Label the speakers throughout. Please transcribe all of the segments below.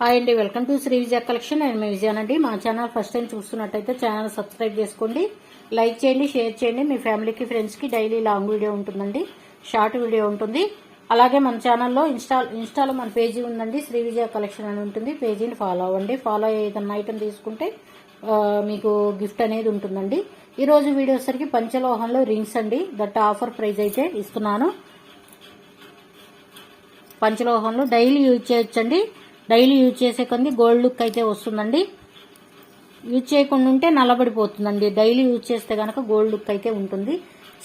Speaker 1: Hi అండి, welcome to Sri Vijaya collection. నేను మీ విజయానండి. మా ఛానల్ ఫస్ట్ టైం చూస్తున్నట్టయితే ఛానల్ సబ్స్క్రైబ్ చేసుకోండి, లైక్ చేయండి, షేర్ చేయండి. మీ ఫ్యామిలీకి ఫ్రెండ్స్కి డైలీ లాంగ్ వీడియో ఉంటుందండి, షార్ట్ వీడియో ఉంటుంది. అలాగే మన ఛానల్లో ఇన్స్టాలో మన పేజీ ఉందండి, శ్రీ విజయ కలెక్షన్ అని ఉంటుంది. పేజీని ఫాలో అవ్వండి. ఫాలో అయ్యే ఏదన్నా ఐటమ్ తీసుకుంటే మీకు గిఫ్ట్ అనేది ఉంటుందండి. ఈరోజు వీడియో సరికి పంచలోహంలో రింగ్స్ అండి. దట్ ఆఫర్ ప్రైస్ అయితే ఇస్తున్నాను. పంచలోహంలో డైలీ యూజ్ చేయొచ్చండి. డైలీ యూజ్ చేసే కొంది గోల్డ్ లుక్ అయితే వస్తుందండి. యూజ్ చేయకుండా ఉంటే నల్లబడిపోతుందండి. డైలీ యూజ్ చేస్తే కనుక గోల్డ్ లుక్ అయితే ఉంటుంది.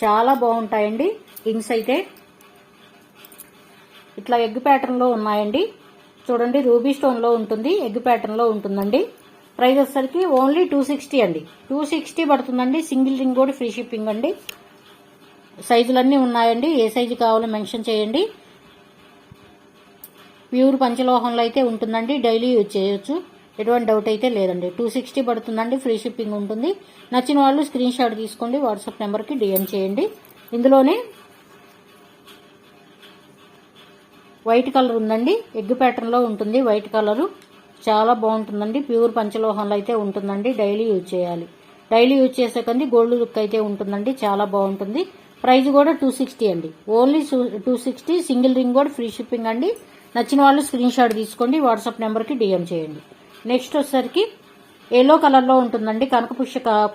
Speaker 1: చాలా బాగుంటాయండి రింగ్స్ అయితే. ఇట్లా ఎగ్ ప్యాటర్న్ లో ఉన్నాయండి. చూడండి, రూబీ స్టోన్ లో ఉంటుంది, ఎగ్ ప్యాటర్న్ లో ఉంటుందండి. ప్రైస్ వచ్చేసరికి ఓన్లీ 260 అండి. 260 పడుతుందండి. సింగిల్ రింగ్ కూడా ఫ్రీ షిప్పింగ్ అండి. సైజులన్నీ ఉన్నాయండి. ఏ సైజు కావాలో మెన్షన్ చేయండి. ప్యూర్ పంచలోహంలో అయితే ఉంటుందండి. డైలీ యూజ్ చేయొచ్చు, ఎటువంటి డౌట్ అయితే లేదండి. 260 పడుతుందండి. ఫ్రీ షిప్పింగ్ ఉంటుంది. నచ్చిన వాళ్ళు స్క్రీన్ షాట్ తీసుకోండి, వాట్సాప్ నెంబర్కి డిఎం చేయండి. ఇందులోనే వైట్ కలర్ ఉందండి. ఎగ్ ప్యాటర్న్ లో ఉంటుంది వైట్ కలరు. చాలా బాగుంటుందండి. ప్యూర్ పంచలోహంలో అయితే ఉంటుందండి. డైలీ యూజ్ చేయాలి. డైలీ యూజ్ చేసే కంది గోల్డ్ లుక్ అయితే ఉంటుందండి. చాలా బాగుంటుంది. ప్రైస్ కూడా 260 అండి. ఓన్లీ 260. సింగిల్ రింగ్ కూడా ఫ్రీ షిప్పింగ్ అండి. నచ్చిన వాళ్ళు స్క్రీన్ షాట్ తీసుకోండి, వాట్సాప్ నెంబర్కి డిఎం చేయండి. నెక్స్ట్ వచ్చేసరికి ఎల్లో కలర్లో ఉంటుందండి.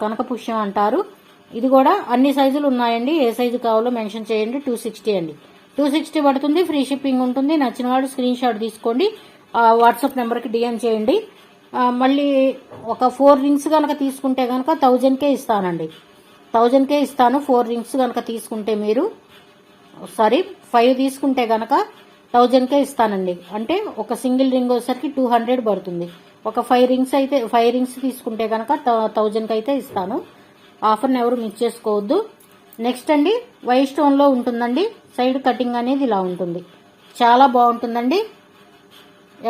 Speaker 1: కనకపుష్యం అంటారు. ఇది కూడా అన్ని సైజులు ఉన్నాయండి. ఏ సైజు కావాలో మెన్షన్ చేయండి. 260 అండి. 260 పడుతుంది. ఫ్రీ షిప్పింగ్ ఉంటుంది. నచ్చిన వాళ్ళు స్క్రీన్ షాట్ తీసుకోండి, వాట్సాప్ నెంబర్కి డిఎం చేయండి. మళ్ళీ ఒక 4 రింగ్స్ కనుక తీసుకుంటే కనుక 1000కే ఇస్తానండి. 1000కే ఇస్తాను. 4 రింగ్స్ కనుక తీసుకుంటే మీరు 5 తీసుకుంటే కనుక 1000కే ఇస్తానండి. అంటే ఒక సింగిల్ రింగ్ వచ్చేసరికి 200 పడుతుంది. ఒక 5 రింగ్స్ తీసుకుంటే కనుక 1000కి అయితే ఇస్తాను. ఆఫర్ని ఎవరు మిస్ చేసుకోవద్దు. నెక్స్ట్ అండి, వైట్ స్టోన్ లో ఉంటుందండి. సైడ్ కటింగ్ అనేది ఇలా ఉంటుంది. చాలా బాగుంటుందండి.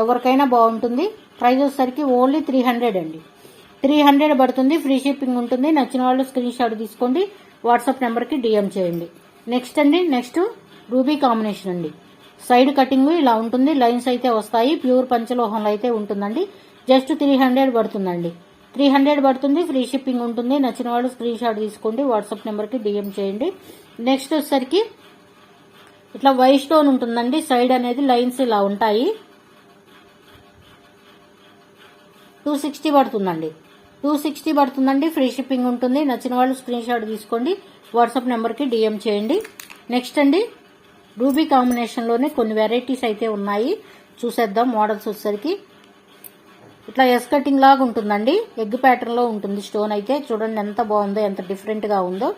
Speaker 1: ఎవరికైనా బాగుంటుంది. ప్రైస్ వచ్చేసరికి ఓన్లీ 300 అండి. 300 పడుతుంది. ఫ్రీ షిప్పింగ్ ఉంటుంది. నచ్చిన వాళ్ళు స్క్రీన్ షాట్ తీసుకోండి, వాట్సాప్ నెంబర్కి డిఎం చేయండి. నెక్స్ట్ అండి, నెక్స్ట్ రూబీ కాంబినేషన్ అండి. సైడ్ కటింగ్ ఇలా ఉంటుంది. లైన్స్ అయితే వస్తాయి. ప్యూర్ పంచలోహంలో అయితే ఉంటుందండి. జస్ట్ 300 పడుతుందండి. 300 పడుతుంది. ఫ్రీ షిప్పింగ్ ఉంటుంది. నచ్చిన వాళ్ళు స్క్రీన్ షాట్ తీసుకోండి, వాట్సాప్ నెంబర్కి డిఎం చేయండి. నెక్స్ట్ వచ్చేసరికి ఇట్లా వైట్ స్టోన్ ఉంటుందండి. సైడ్ అనేది లైన్స్ ఇలా ఉంటాయి. 260 పడుతుందండి. 260 పడుతుందండి. ఫ్రీ షిప్పింగ్ ఉంటుంది. నచ్చిన వాళ్ళు స్క్రీన్ షాట్ తీసుకోండి, వాట్సాప్ నెంబర్కి డిఎం చేయండి. నెక్స్ట్ అండి, రూబీ కాంబినేషన్లోనే కొన్ని వెరైటీస్ అయితే ఉన్నాయి. చూసేద్దాం. మోడల్స్ వచ్చేసరికి ఇట్లా ఎస్ కటింగ్ లాగా ఉంటుందండి. ఎగ్ ప్యాటర్న్ లో ఉంటుంది. స్టోన్ అయితే చూడండి ఎంత బాగుందో, ఎంత డిఫరెంట్ గా ఉందో.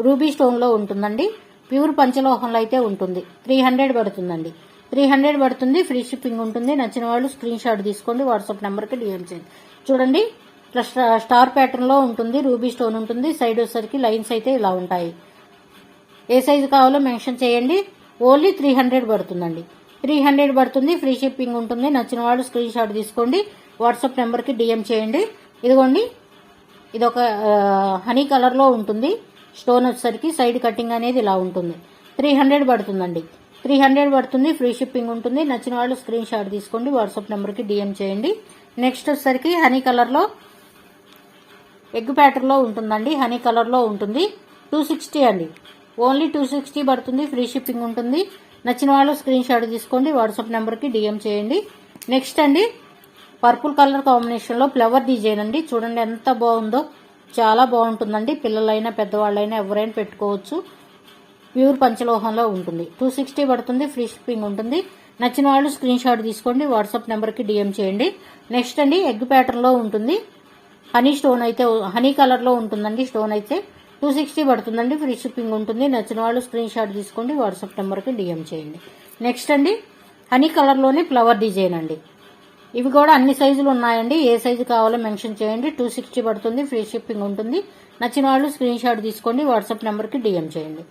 Speaker 1: రూబీ స్టోన్ లో ఉంటుందండి. ప్యూర్ పంచలోహంలో అయితే ఉంటుంది. 300 పడుతుందండి. 300 పడుతుంది. ఫ్రీ షిప్పింగ్ ఉంటుంది. నచ్చిన వాళ్ళు స్క్రీన్ షాట్ తీసుకోండి, వాట్సాప్ నెంబర్కి డిఎం చేయండి. చూడండి, ఇట్లా స్టార్ ప్యాటర్న్ లో ఉంటుంది. రూబీ స్టోన్ ఉంటుంది. సైడ్ వచ్చేసరికి లైన్స్ అయితే ఇలా ఉంటాయి. ఏ సైజు కావాలో మెన్షన్ చేయండి. ఓన్లీ 300 పడుతుందండి. 300 పడుతుంది. ఫ్రీ షిప్పింగ్ ఉంటుంది. నచ్చిన వాళ్ళు స్క్రీన్ షాట్ తీసుకోండి, వాట్సాప్ నెంబర్కి డిఎం చేయండి. ఇదిగోండి, ఇదొక హనీ కలర్ లో ఉంటుంది. స్టోన్ వచ్చేసరికి సైడ్ కటింగ్ అనేది ఇలా ఉంటుంది. 300 పడుతుందండి. 300 పడుతుంది. ఫ్రీ షిప్పింగ్ ఉంటుంది. నచ్చిన వాళ్ళు స్క్రీన్ షాట్ తీసుకోండి, వాట్సాప్ నెంబర్కి డిఎం చేయండి. నెక్స్ట్ వచ్చేసరికి హనీ కలర్ లో ఎగ్ ప్యాటర్న్ లో ఉంటుందండి. హనీ కలర్ లో ఉంటుంది. 260 అండి. ఓన్లీ 260 పడుతుంది. ఫ్రీ షిప్పింగ్ ఉంటుంది. నచ్చిన వాళ్ళు స్క్రీన్ షాట్ తీసుకోండి, వాట్సాప్ నెంబర్కి డిఎం చేయండి. నెక్స్ట్ అండి, పర్పుల్ కలర్ కాంబినేషన్ లో ఫ్లవర్ డిజైన్ అండి. చూడండి ఎంత బాగుందో. చాలా బాగుంటుందండి. పిల్లలైనా పెద్దవాళ్ళైనా ఎవరైనా పెట్టుకోవచ్చు. ప్యూర్ పంచలోహంలో ఉంటుంది. 260 పడుతుంది. ఫ్రీ షిప్పింగ్ ఉంటుంది. నచ్చిన వాళ్ళు స్క్రీన్ షాట్ తీసుకోండి, వాట్సాప్ నెంబర్కి డిఎం చేయండి. నెక్స్ట్ అండి, ఎగ్ ప్యాటర్న్ లో ఉంటుంది. హనీ కలర్ లో ఉంటుందండి. స్టోన్ అయితే 260 పడుతుందండి. ఫ్రీ షిప్పింగ్ ఉంటుంది. నచ్చిన వాళ్ళు స్క్రీన్ షాట్ తీసుకోండి, వాట్సాప్ నెంబర్కి డిఎం చేయండి. నెక్స్ట్ అండి, హనీ కలర్ లోనే ఫ్లవర్ డిజైన్ అండి. ఇవి కూడా అన్ని సైజులు ఉన్నాయండి. ఏ సైజు కావాలో మెన్షన్ చేయండి. 260 పడుతుంది. ఫ్రీ షిప్పింగ్ ఉంటుంది. నచ్చిన వాళ్ళు స్క్రీన్ షాట్ తీసుకోండి, వాట్సాప్ నెంబర్కి డిఎం చేయండి.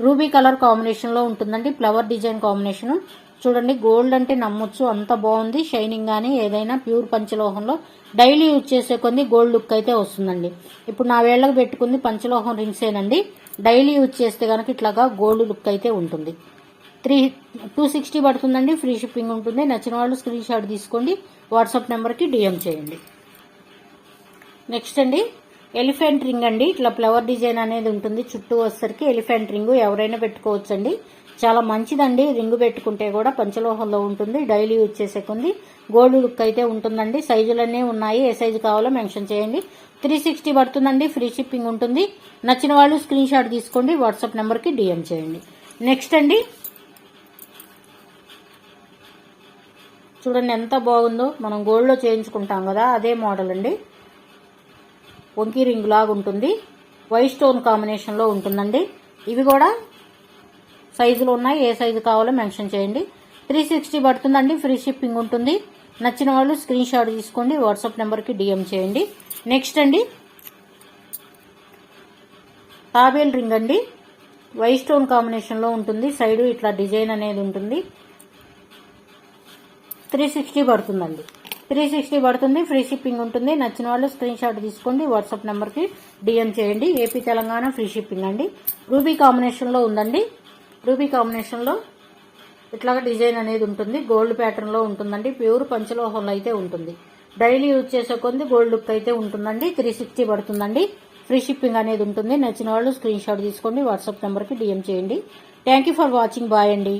Speaker 1: రూబీ కలర్ కాంబినేషన్ లో ఉంటుందండి. Flower design combination. చూడండి, గోల్డ్ అంటే నమ్మొచ్చు, అంత బాగుంది. షైనింగ్ గానీ ఏదైనా ప్యూర్ పంచలోహంలో డైలీ యూజ్ చేసే కొన్ని గోల్డ్ లుక్ అయితే వస్తుందండి. ఇప్పుడు నా వేళ్లకు పెట్టుకుంది పంచలోహం రింగ్సేనండి. డైలీ యూజ్ చేస్తే కనుక ఇట్లాగా గోల్డ్ లుక్ అయితే ఉంటుంది. 260 పడుతుందండి. ఫ్రీ షిప్పింగ్ ఉంటుంది. నచ్చిన వాళ్ళు స్క్రీన్ షాట్ తీసుకోండి, వాట్సాప్ నెంబర్కి డిఎం చేయండి. నెక్స్ట్ అండి ఎలిఫెంట్ రింగ్ అండి. ఇట్లా ఫ్లవర్ డిజైన్ అనేది ఉంటుంది. చుట్టూ వచ్చేసరికి ఎలిఫెంట్ రింగ్ ఎవరైనా పెట్టుకోవచ్చండి. చాలా మంచిదండి. రింగ్ పెట్టుకుంటే కూడా పంచలోహంలో ఉంటుంది. డైలీ యూజ్ చేసే కొంది గోల్డ్ లుక్ అయితే ఉంటుందండి. సైజులన్నీ ఉన్నాయి. ఏ సైజు కావాలో మెన్షన్ చేయండి. 360 పడుతుందండి. ఫ్రీ షిప్పింగ్ ఉంటుంది. నచ్చిన వాళ్ళు స్క్రీన్ షాట్ తీసుకోండి, వాట్సాప్ నెంబర్కి డిఎం చేయండి. నెక్స్ట్ అండి చూడండి ఎంత బాగుందో. మనం గోల్డ్లో చేయించుకుంటాం కదా, అదే మోడల్ అండి. వంకీ రింగ్ లాగా ఉంటుంది. వైట్ స్టోన్ కాంబినేషన్లో ఉంటుందండి. ఇవి కూడా సైజులు ఉన్నాయి. ఏ సైజు కావాలో మెన్షన్ చేయండి. 360 పడుతుందండి. ఫ్రీ షిప్పింగ్ ఉంటుంది. నచ్చిన వాళ్ళు స్క్రీన్ షాట్ తీసుకోండి, వాట్సాప్ నెంబర్కి డిఎం చేయండి. నెక్స్ట్ అండి తాబేల్ రింగ్ అండి. వైట్ స్టోన్ కాంబినేషన్లో ఉంటుంది. సైడ్ ఇట్లా డిజైన్ అనేది ఉంటుంది. 360 పడుతుందండి. 360 పడుతుంది. ఫ్రీ షిప్పింగ్ ఉంటుంది. నచ్చిన వాళ్ళు స్క్రీన్ షాట్ తీసుకోండి, వాట్సాప్ నెంబర్కి డిఎం చేయండి. ఏపీ తెలంగాణ ఫ్రీ షిప్పింగ్ అండి. రూబీ కాంబినేషన్లో ఉందండి. రూబీ కాంబినేషన్లో ఇట్లాగా డిజైన్ అనేది ఉంటుంది. గోల్డ్ ప్యాటర్న్లో ఉంటుందండి. ప్యూర్ పంచలోహంలో అయితే ఉంటుంది. డైలీ యూజ్ చేసే కొంది గోల్డ్ లుక్ అయితే ఉంటుందండి. 360 పడుతుందండి. ఫ్రీ షిప్పింగ్ అనేది ఉంటుంది. నచ్చిన వాళ్ళు స్క్రీన్ షాట్ తీసుకోండి, వాట్సాప్ నెంబర్కి డిఎం చేయండి. Thank you for watching. Bye అండి.